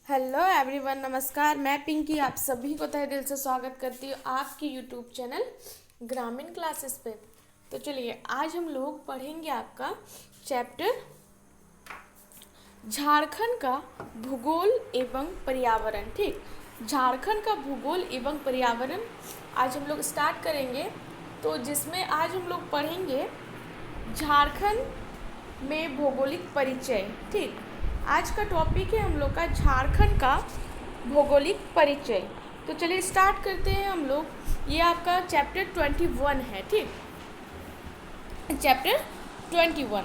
Hello everyone, नमस्कार। मैं पिंकी आप सभी को तहे दिल से स्वागत करती हूँ आपकी यूट्यूब चैनल ग्रामीण क्लासेस पे। तो चलिए आज हम लोग पढ़ेंगे आपका चैप्टर झारखंड का भूगोल एवं पर्यावरण। ठीक, झारखंड का भूगोल एवं पर्यावरण आज हम लोग स्टार्ट करेंगे। तो जिसमें आज हम लोग पढ़ेंगे झारखंड में भौगोलिक परिचय। ठीक, आज का टॉपिक है हम लोग का झारखंड का भौगोलिक परिचय। तो चलिए स्टार्ट करते हैं हम लोग। ये आपका चैप्टर 21 है। ठीक, चैप्टर 21।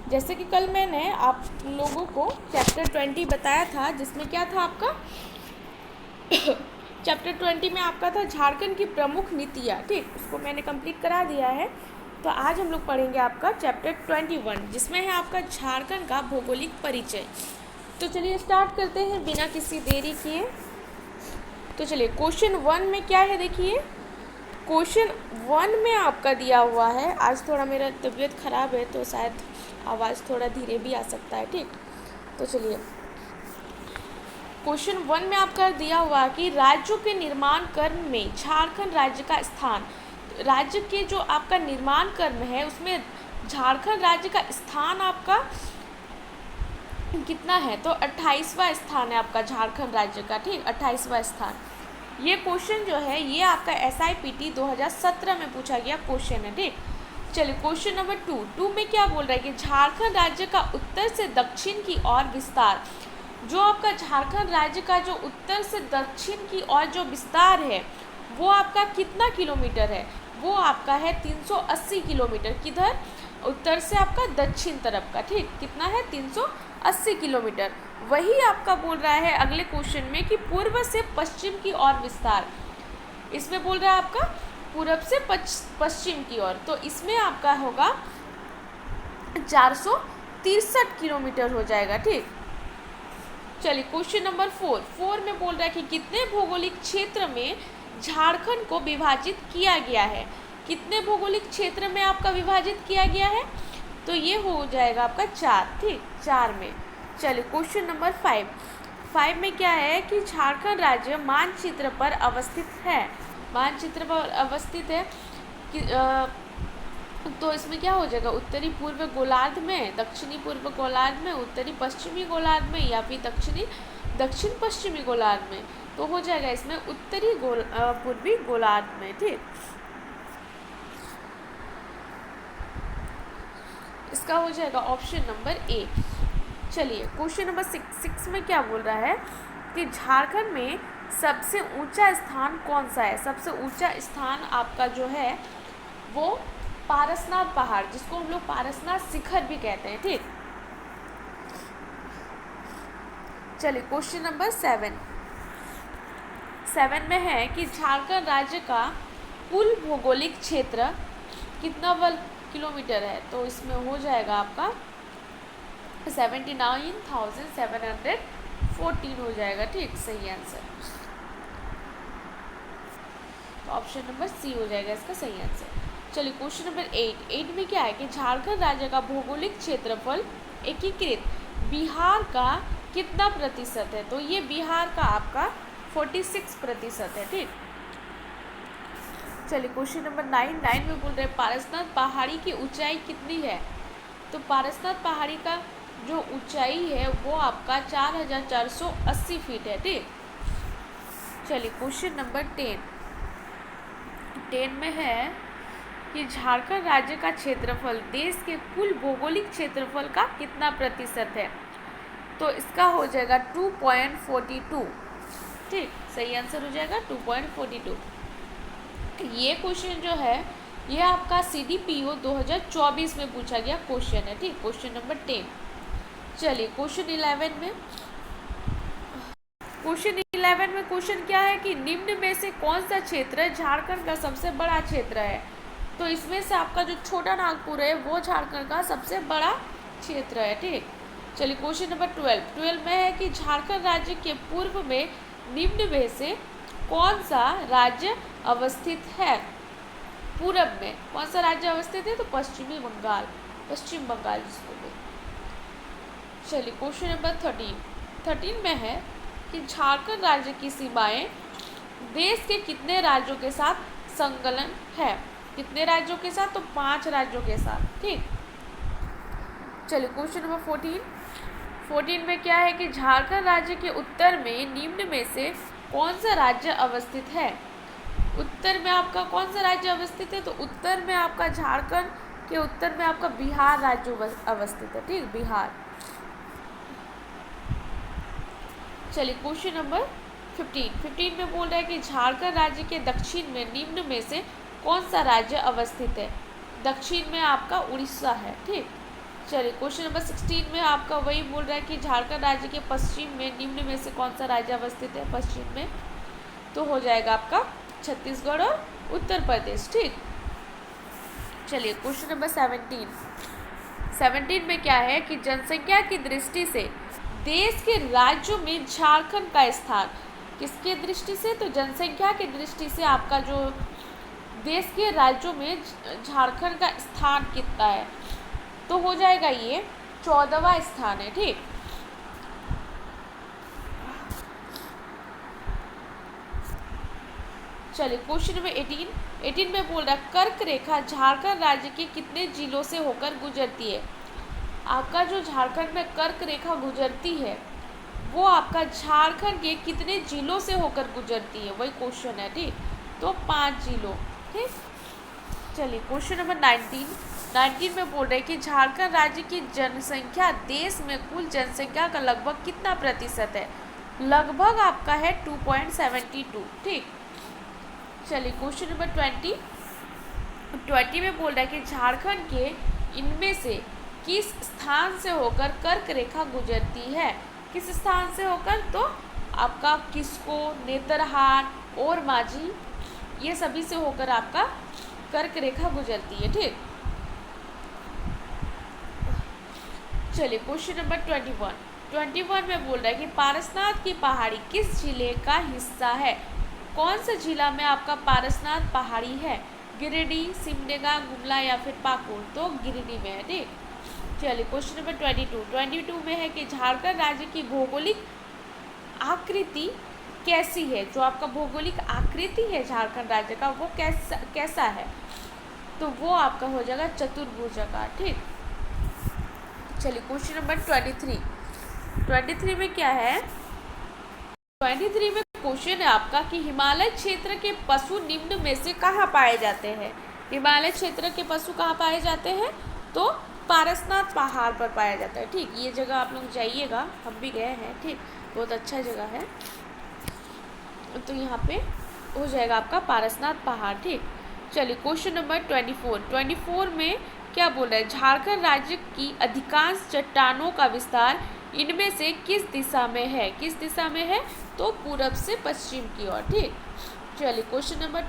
जैसे कि कल मैंने आप लोगों को चैप्टर 20 बताया था, जिसमें क्या था आपका चैप्टर 20 में आपका था झारखंड की प्रमुख नीतियाँ। ठीक, उसको मैंने कंप्लीट करा दिया है। तो आज हम लोग पढ़ेंगे आपका चैप्टर 21, जिसमें है आपका झारखंड का भौगोलिक परिचय। तो चलिए स्टार्ट करते हैं बिना किसी देरी किए। तो चलिए क्वेश्चन 1 में क्या है, देखिए क्वेश्चन 1 में आपका दिया हुआ है। आज थोड़ा मेरा तबीयत ख़राब है तो शायद आवाज़ थोड़ा धीरे भी आ सकता है। ठीक, तो चलिए क्वेश्चन 1 में आपका दिया हुआ कि राज्यों के निर्माण कर्म में झारखंड राज्य का स्थान। राज्य के जो आपका निर्माण कर्म है उसमें झारखंड राज्य का स्थान आपका कितना है, तो 28वां स्थान है आपका झारखंड राज्य का। ठीक, 28वां स्थान। ये क्वेश्चन जो है ये आपका SIPT 2017 में पूछा गया क्वेश्चन है। ठीक, चलिए क्वेश्चन नंबर 2 में क्या बोल रहा है कि झारखंड राज्य का उत्तर से दक्षिण की ओर विस्तार। जो आपका झारखंड राज्य का जो उत्तर से दक्षिण की ओर जो विस्तार है वो आपका कितना किलोमीटर है, वो आपका है 380 किलोमीटर। किधर, उत्तर से आपका दक्षिण तरफ का। ठीक, कितना है, 380 किलोमीटर। वही आपका बोल रहा है अगले क्वेश्चन में कि पूर्व से पश्चिम की ओर विस्तार। इसमें बोल रहा है आपका पूर्व से पश्चिम की ओर, तो इसमें आपका होगा 463 किलोमीटर हो जाएगा। ठीक, चलिए क्वेश्चन नंबर 4 में बोल रहा है कि कितने भौगोलिक क्षेत्र में झारखंड को विभाजित किया गया है। कितने भौगोलिक क्षेत्र में आपका विभाजित किया गया है, तो ये हो जाएगा आपका 4। ठीक, 4 में। चलिए क्वेश्चन नंबर 5 में क्या है कि झारखंड राज्य मानचित्र पर अवस्थित है। मानचित्र पर अवस्थित है कि तो इसमें क्या हो जाएगा, उत्तरी पूर्व गोलार्ध में, दक्षिणी पूर्व गोलार्ध में, उत्तरी पश्चिमी गोलार्ध में, या फिर दक्षिण पश्चिमी गोलार्ध में। तो हो जाएगा इसमें उत्तरी पूर्वी गोलार्ध में। ठीक, इसका हो जाएगा ऑप्शन नंबर ए। चलिए क्वेश्चन नंबर 6 में क्या बोल रहा है कि झारखंड में सबसे ऊंचा स्थान कौन सा है। सबसे ऊंचा स्थान आपका जो है वो पारसनाथ पहाड़, जिसको हम लोग पारसनाथ शिखर भी कहते हैं। ठीक, चलिए क्वेश्चन नंबर 7 में है कि झारखंड राज्य का कुल भौगोलिक क्षेत्र कितना वर्ग किलोमीटर है, तो इसमें हो जाएगा आपका 79,714 हो जाएगा। ठीक, सही आंसर। तो ऑप्शन नंबर सी हो जाएगा इसका सही आंसर। चलिए क्वेश्चन नंबर 8 में क्या है कि झारखंड राज्य का भौगोलिक क्षेत्रफल एकीकृत बिहार का कितना प्रतिशत है, तो ये बिहार का आपका 46% है। ठीक, चलिए क्वेश्चन नंबर 9 में बोल रहे हैं पारसनाथ पहाड़ी की ऊंचाई कितनी है, तो पारसनाथ पहाड़ी का जो ऊंचाई है वो आपका 4480 फीट है। ठीक, चलिए क्वेश्चन नंबर 10 में है कि झारखंड राज्य का क्षेत्रफल देश के कुल भौगोलिक क्षेत्रफल का कितना प्रतिशत है, तो इसका हो जाएगा 2.42। ठीक, सही आंसर हो जाएगा 2.42। ये क्वेश्चन जो है ये आपका CDPO 2024 में पूछा गया क्वेश्चन है। ठीक, क्वेश्चन नंबर 10। चलिए क्वेश्चन 11 में क्वेश्चन क्या है कि निम्न में से कौन सा क्षेत्र झारखंड का सबसे बड़ा क्षेत्र है, तो इसमें से आपका जो छोटा नागपुर है वो झारखंड का सबसे बड़ा क्षेत्र है। ठीक, चलिए क्वेश्चन नंबर 12 में है कि झारखंड राज्य के पूर्व में निम्न में से कौन सा राज्य अवस्थित है। पूरब में कौन सा राज्य अवस्थित है, तो पश्चिम बंगाल जिसको बोलते। चलिए क्वेश्चन नंबर 13 में है कि झारखंड राज्य की सीमाएं देश के कितने राज्यों के साथ संलग्न है। कितने राज्यों के साथ? तो 5 राज्यों के साथ। ठीक, चलिए क्वेश्चन नंबर 14 में क्या है कि झारखंड राज्य के उत्तर में निम्न में से कौन सा राज्य अवस्थित है। उत्तर में आपका कौन सा राज्य अवस्थित है? तो उत्तर में आपका झारखंड के उत्तर में आपका बिहार राज्य अवस्थित है। ठीक, बिहार। चलिए क्वेश्चन नंबर 15 में बोल रहा है कि झारखंड राज्य के दक्षिण में निम्न में से कौन सा राज्य अवस्थित है। दक्षिण में आपका उड़ीसा है। ठीक, चलिए क्वेश्चन नंबर 16 में आपका वही बोल रहा है कि झारखंड राज्य के पश्चिम में निम्न में से कौन सा राज्य अवस्थित है। पश्चिम में तो हो जाएगा आपका छत्तीसगढ़ और उत्तर प्रदेश। ठीक, चलिए क्वेश्चन नंबर 17 में क्या है कि जनसंख्या की दृष्टि से देश के राज्यों में झारखंड का स्थान किसके दृष्टि से? तो जनसंख्या की दृष्टि से आपका जो देश के राज्यों में झारखंड का स्थान कितना है, तो हो जाएगा ये 14वां स्थान है। ठीक, चलिए क्वेश्चन नंबर 18 में बोल रहा है कर्क रेखा झारखंड राज्य के कितने जिलों से होकर गुजरती है। आपका जो झारखंड में कर्क रेखा गुजरती है वो आपका झारखंड के कितने जिलों से होकर गुजरती है, वही क्वेश्चन है। ठीक, तो 5 जिलों। ठीक, चलिए क्वेश्चन नंबर 19 में बोल रहे हैं कि झारखंड राज्य की जनसंख्या देश में कुल जनसंख्या का लगभग कितना प्रतिशत है। लगभग आपका है 2.72। ठीक, चलिए क्वेश्चन नंबर 20 में बोल रहा है कि झारखंड के इनमें से किस स्थान से होकर कर्क रेखा गुजरती है। किस स्थान से होकर? तो आपका किस्को, नेतरहाट और माझी, ये सभी से होकर आपका कर्क रेखा गुजरती है। ठीक, चलिए क्वेश्चन नंबर 21 में बोल रहा है कि पारसनाथ की पहाड़ी किस जिले का हिस्सा है। कौन सा जिला में आपका पारसनाथ पहाड़ी है? गिरिडीह, सिमडेगा, गुमला या फिर पाकुड़? तो गिरिडीह में है। ठीक, चलिए क्वेश्चन नंबर 22 में है कि झारखंड राज्य की भौगोलिक आकृति कैसी है। जो आपका भौगोलिक आकृति है झारखंड राज्य का वो कैसा है? तो वो आपका हो जाएगा चतुर्भुजाकार। ठीक, चलिए क्वेश्चन नंबर 23 में क्या है? 23 में क्वेश्चन है आपका कि हिमालय क्षेत्र के पशु निम्न में से कहाँ पाए जाते हैं। हिमालय क्षेत्र के पशु कहाँ पाए जाते हैं? तो पारसनाथ पहाड़ पर पाया जाता है। ठीक, ये जगह आप लोग जाइएगा, हम भी गए हैं। ठीक, बहुत अच्छा जगह है। तो यहाँ पे हो जाएगा आपका पारसनाथ पहाड़। ठीक, चलिए क्वेश्चन नंबर 24 में क्या बोल रहा है? झारखंड राज्य की अधिकांश चट्टानों का विस्तार इनमें से किस दिशा में है। किस दिशा में है? तो पूरब से पश्चिम की ओर। ठीक, चलिए क्वेश्चन नंबर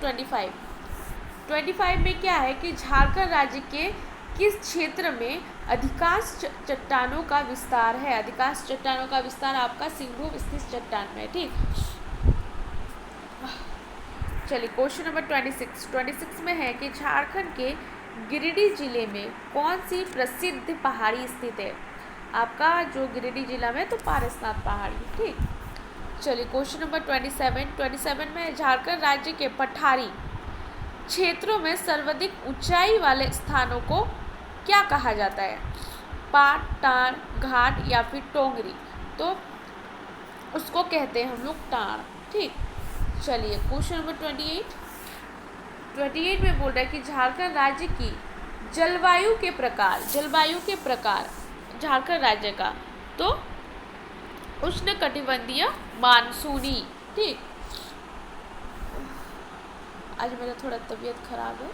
25 में क्या है कि झारखंड राज्य के किस क्षेत्र में अधिकांश चट्टानों का विस्तार है। अधिकांश चट्टानों का विस्तार आपका सिंहभूम स्थित चट्टान में। ठीक, चलिए क्वेश्चन नंबर 26 में है कि झारखंड के गिरिडीह जिले में कौन सी प्रसिद्ध पहाड़ी स्थित है। आपका जो गिरिडीह जिला में तो पारसनाथ पहाड़ी। ठीक, चलिए क्वेश्चन नंबर 27 में झारखंड राज्य के पठारी क्षेत्रों में सर्वाधिक ऊंचाई वाले स्थानों को क्या कहा जाता है। पाट, टाण, घाट या फिर टोंगरी? तो उसको कहते हैं हम लोग टाण। ठीक, चलिए क्वेश्चन नंबर 28 में बोल रहा है कि झारखंड राज्य की जलवायु के प्रकार झारखंड राज्य का तो उष्णकटिबंधीय मानसूनी। ठीक, आज मेरा थोड़ा तबीयत खराब है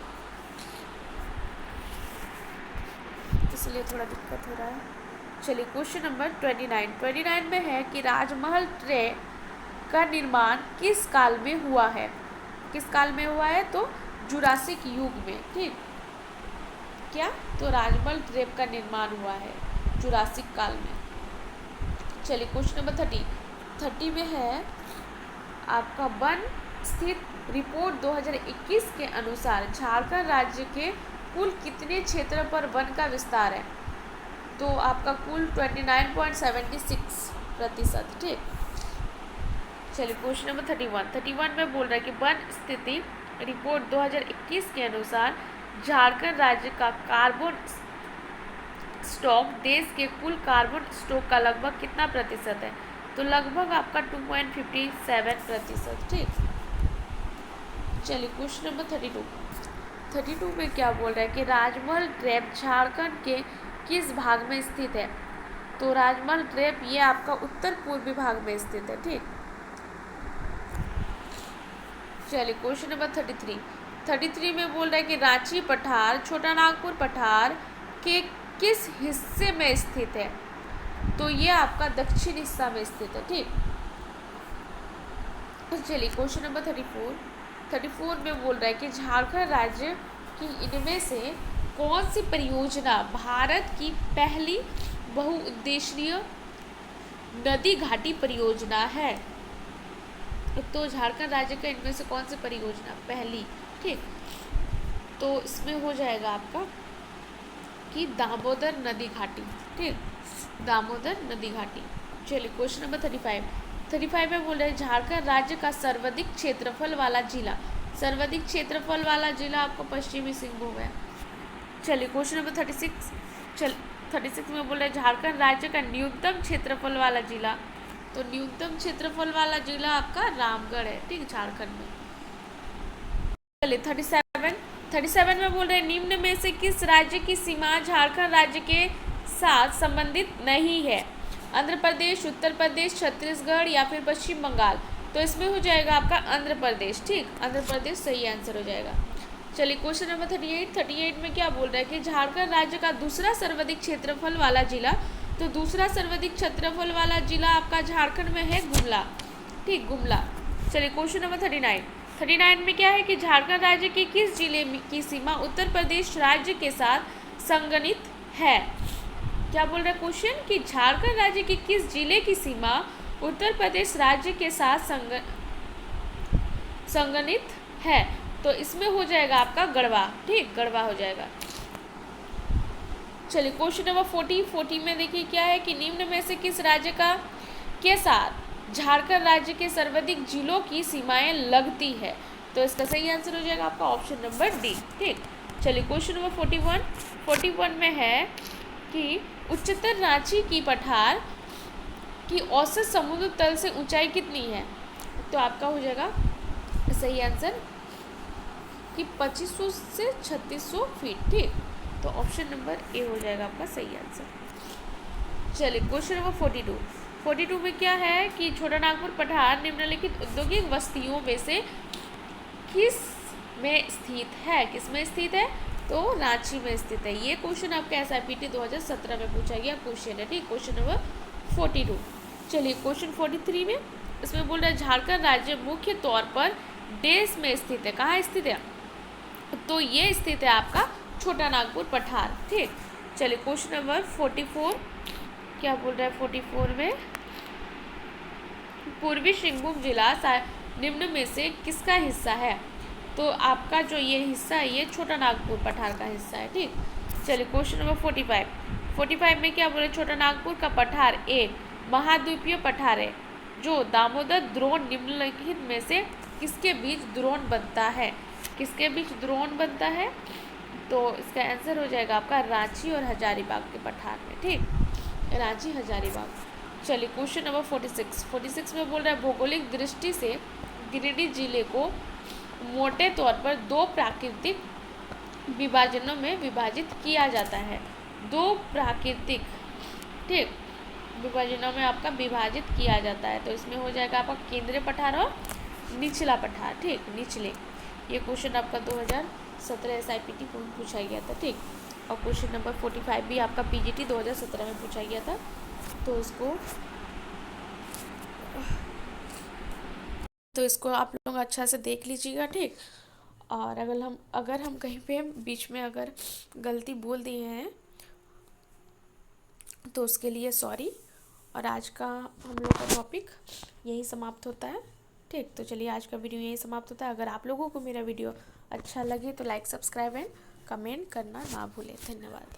इसलिए थोड़ा दिक्कत हो रहा है। चलिए क्वेश्चन नंबर 29 में है कि राजमहल ट्रे का निर्माण किस काल में हुआ है। किस काल में हुआ है? तो जुरासिक युग में। ठीक, क्या? तो राजमहल ट्रेप का निर्माण हुआ है जुरासिक काल में। चलिए क्वेश्चन नंबर 30 में है आपका वन स्थित रिपोर्ट 2021 के अनुसार झारखंड राज्य के कुल कितने क्षेत्र पर वन का विस्तार है। तो आपका कुल 29.76%। ठीक, चलिए क्वेश्चन नंबर 31 में बोल रहा है कि वन स्थिति रिपोर्ट 2021 के अनुसार झारखंड राज्य का कार्बन स्टॉक देश के कुल कार्बन स्टॉक का लगभग कितना प्रतिशत है? तो लगभग आपका 2.57%। ठीक, चलिए क्वेश्चन नंबर 32 में क्या बोल रहा है कि राजमहल ट्रैप झारखंड के किस भाग में स्थित है? तो राजमहल ट्रैप ये आपका उत्तर पूर्वी भाग में स्थित है। ठीक, चलिए क्वेश्चन नंबर 33 में बोल रहा है कि रांची पठार छोटा नागपुर पठार के किस हिस्से में स्थित है? तो ये आपका दक्षिण हिस्सा में स्थित है। ठीक, तो चलिए क्वेश्चन नंबर 34 में बोल रहा है कि झारखंड राज्य की इनमें से कौन सी परियोजना भारत की पहली बहुउद्देशीय नदी घाटी परियोजना है? तो झारखंड राज्य का इनमें से कौन सी परियोजना पहली? ठीक, तो इसमें हो जाएगा आपका कि दामोदर नदी घाटी। ठीक, दामोदर नदी घाटी। चलिए क्वेश्चन नंबर 35 में बोल रहे हैं झारखंड राज्य का सर्वाधिक क्षेत्रफल वाला जिला। सर्वाधिक क्षेत्रफल वाला जिला आपको पश्चिमी सिंहभूम है। चलिए क्वेश्चन नंबर 36 में बोल रहे हैं झारखंड राज्य का न्यूनतम क्षेत्रफल वाला जिला। तो न्यूनतम क्षेत्रफल वाला जिला आपका रामगढ़ है। ठीक, झारखंड में। चलिए 37 में बोल रहे हैं निम्न में से किस राज्य की सीमा झारखंड राज्य के साथ संबंधित नहीं है? आंध्र प्रदेश, उत्तर प्रदेश, छत्तीसगढ़ या फिर पश्चिम बंगाल? तो इसमें हो जाएगा आपका आंध्र प्रदेश। ठीक, आंध्र प्रदेश सही आंसर हो जाएगा। चलिए क्वेश्चन नंबर 38 में क्या बोल रहा है कि झारखंड राज्य का दूसरा सर्वाधिक क्षेत्रफल वाला जिला। तो दूसरा सर्वाधिक क्षेत्रफल वाला जिला आपका झारखंड में है गुमला। ठीक, गुमला। चलिए क्वेश्चन नंबर 39 में क्या है कि झारखंड राज्य के किस जिले की सीमा उत्तर प्रदेश राज्य के साथ संगठित है? क्या बोल रहा है क्वेश्चन कि झारखंड राज्य के किस जिले की सीमा उत्तर प्रदेश राज्य के साथ संगठित है? तो इसमें हो जाएगा आपका गढ़वा। ठीक, गढ़वा हो जाएगा। चलिए क्वेश्चन नंबर 40 में देखिए क्या है कि निम्न में से किस राज्य का के साथ झारखंड राज्य के सर्वाधिक जिलों की सीमाएं लगती है? तो इसका सही आंसर हो जाएगा आपका ऑप्शन नंबर डी। ठीक, चलिए क्वेश्चन नंबर 41 में है कि उच्चतर रांची की पठार की औसत समुद्र तल से ऊंचाई कितनी है? तो आपका हो जाएगा सही आंसर कि 2500 से 3600 फीट। ठीक, तो ऑप्शन नंबर ए हो जाएगा आपका सही आंसर। चलिए क्वेश्चन नंबर 42 में क्या है कि छोटा नागपुर पठार निम्नलिखित औद्योगिक बस्तियों में से किस में स्थित है? किस में स्थित है? तो रांची में स्थित है। ये क्वेश्चन आपके SIPT 2017 में पूछा गया क्वेश्चन है। ठीक, क्वेश्चन नंबर 42। चलिए क्वेश्चन 43 में इसमें बोल रहा है झारखंड राज्य मुख्य तौर पर देश में स्थित है। कहाँ स्थित है? तो ये स्थित है आपका छोटा नागपुर पठार। ठीक, चलिए क्वेश्चन नंबर 44 क्या बोल रहा है 44 में पूर्वी सिंहभूम जिला निम्न में से किसका हिस्सा है? तो आपका जो ये हिस्सा है ये छोटा नागपुर पठार का हिस्सा है। ठीक, चलिए क्वेश्चन नंबर 45 में क्या बोले छोटा नागपुर का पठार एक महाद्वीपीय पठार है जो दामोदर द्रोण निम्नलिखित में से किसके बीच द्रोण बनता है? किसके बीच द्रोण बनता है? तो इसका आंसर हो जाएगा आपका रांची और हजारीबाग के पठार में। ठीक, रांची हजारीबाग। चलिए क्वेश्चन नंबर 46 में बोल रहा है भौगोलिक दृष्टि से गिरिडीह जिले को मोटे तौर पर दो प्राकृतिक विभाजनों में विभाजित किया जाता है। दो प्राकृतिक ठीक विभाजनों में आपका विभाजित किया जाता है। तो इसमें हो जाएगा आपका केंद्रीय पठार और निचला पठार। ठीक, निचले। ये क्वेश्चन आपका 2017 SIPT को पूछा गया था। ठीक, और क्वेश्चन नंबर 45 भी आपका PGT 2017 में पूछा गया था। तो इसको आप लोग अच्छा से देख लीजिएगा। ठीक, और अगर हम कहीं पे बीच में अगर गलती बोल दिए हैं तो उसके लिए सॉरी। और आज का हम लोग का टॉपिक यही समाप्त होता है। ठीक, तो चलिए आज का वीडियो यही समाप्त होता है। अगर आप लोगों को मेरा वीडियो अच्छा लगे तो लाइक, सब्सक्राइब एंड कमेंट करना ना भूलें। धन्यवाद।